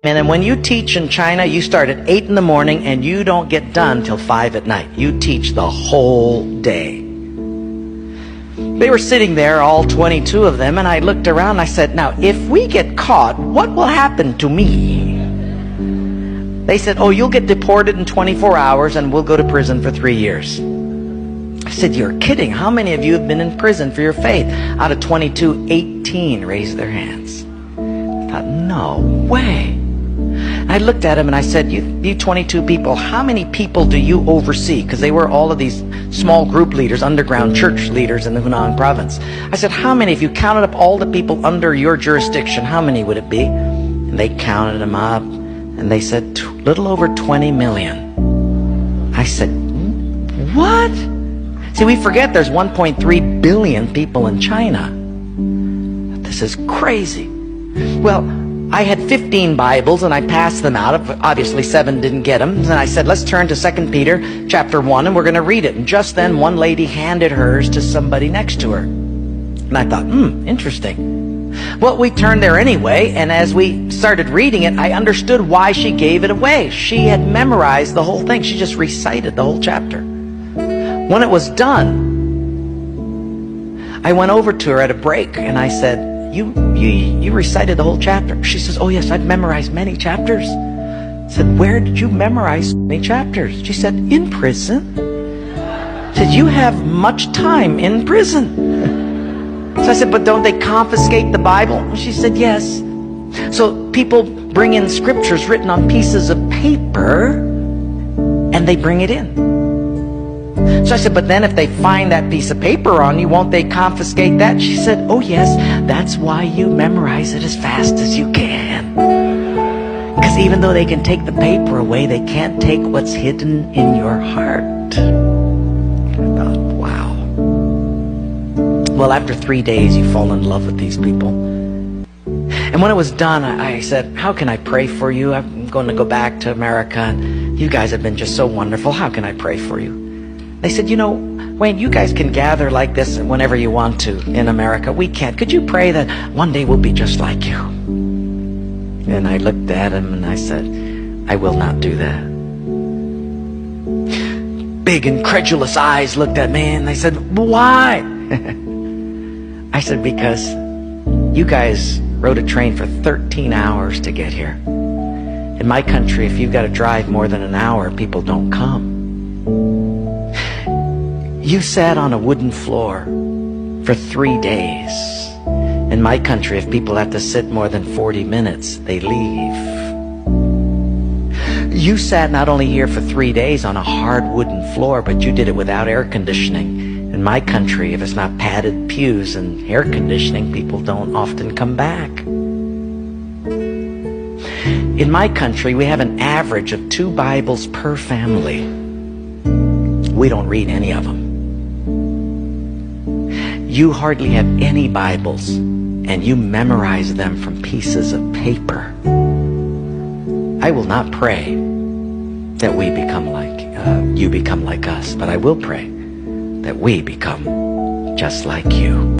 And when you teach in China, you start at 8 in the morning and you don't get done till 5 at night. You teach the whole day. They were sitting there, all 22 of them, and I looked around and I said, now, if we get caught, what will happen to me? They said, oh, you'll get deported in 24 hours and we'll go to prison for 3 years. I said, you're kidding. How many of you have been in prison for your faith? Out of 22, 18 raised their hands. I thought, no way. I looked at him and I said, you 22 people, how many people do you oversee? Because they were all of these small group leaders, underground church leaders in the Hunan province. I said, how many, if you counted up all the people under your jurisdiction, how many would it be? And they counted them up and they said, little over 20 million. I said, what? See, we forget there's 1.3 billion people in China. This is crazy. Well, I had 15 Bibles and I passed them out. Obviously 7 didn't get them. And I said, let's turn to 2 Peter chapter 1 and we're going to read it. And just then one lady handed hers to somebody next to her. And I thought, interesting. Well, we turned there anyway, and as we started reading it, I understood why she gave it away. She had memorized the whole thing. She just recited the whole chapter. When it was done, I went over to her at a break and I said, you recited the whole chapter. She says, oh yes, I've memorized many chapters. I said, where did you memorize many chapters? She said, in prison. I said, you have much time in prison. So I said, but don't they confiscate the Bible? She said, yes. So people bring in scriptures written on pieces of paper and they bring it in. So I said, but then if they find that piece of paper on you, won't they confiscate that? She said, oh yes, that's why you memorize it as fast as you can. Because even though they can take the paper away, they can't take what's hidden in your heart. I thought, wow. Well, after 3 days, you fall in love with these people. And when it was done, I said, how can I pray for you? I'm going to go back to America, and you guys have been just so wonderful. How can I pray for you? They said, you know, Wayne, you guys can gather like this whenever you want to in America. We can't. Could you pray that one day we'll be just like you? And I looked at him and I said, I will not do that. Big incredulous eyes looked at me and they said, why? I said, because you guys rode a train for 13 hours to get here. In my country, if you've got to drive more than an hour, people don't come. You sat on a wooden floor for 3 days. In my country, if people have to sit more than 40 minutes, they leave. You sat not only here for 3 days on a hard wooden floor, but you did it without air conditioning. In my country, if it's not padded pews and air conditioning, people don't often come back. In my country, we have an average of 2 Bibles per family. We don't read any of them. You hardly have any Bibles, and you memorize them from pieces of paper. I will not pray that we become like, you become like us, but I will pray that we become just like you.